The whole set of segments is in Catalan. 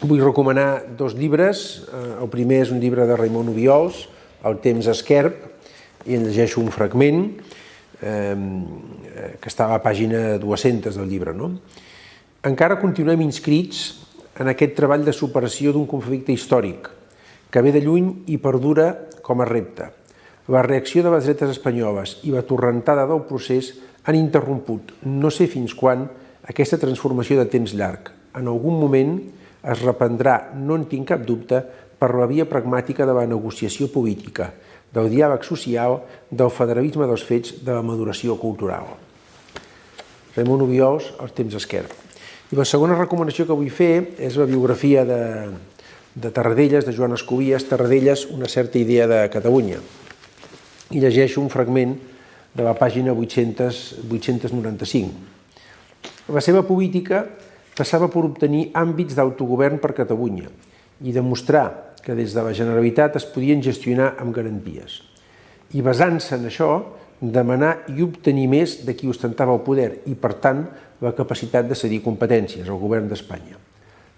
Vull recomanar dos llibres. El primer és un llibre de Raimon Obiols, El temps esquerp, i en llegeixo un fragment que està a la pàgina 200 del llibre. Encara continuem inscrits en aquest treball de superació d'un conflicte històric que ve de lluny i perdura com a repte. La reacció de les dretes espanyoles i la torrentada del procés han interromput, no sé fins quan, aquesta transformació de temps llarg. En algun moment es reprendrà, no en tinc cap dubte, per la via pragmàtica de la negociació política, del diàleg social, del federalisme dels fets, de la maduració cultural. Raimon Obiols, El temps esquerp. I la segona recomanació que vull fer és la biografia de Tarradellas, de Joan Escovies, Tarradellas, una certa idea de Catalunya. I llegeixo un fragment de la pàgina 895. La seva política passava per obtenir àmbits d'autogovern per Catalunya i demostrar que des de la Generalitat es podien gestionar amb garanties. I basant-se en això, demanar i obtenir més de qui ostentava el poder i, per tant, la capacitat de cedir competències al govern d'Espanya.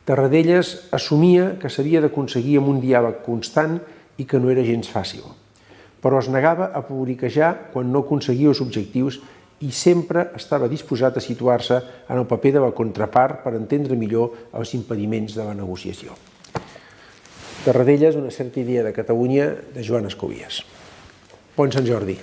Tarradellas assumia que s'havia d'aconseguir amb un diàleg constant i que no era gens fàcil, però es negava a publiquejar quan no aconseguia els objectius i sempre estava disposat a situar-se en el paper de la contrapart per entendre millor els impediments de la negociació. Tarradellas, una certa idea de Catalunya, de Joan Escovies. Bon Sant Jordi.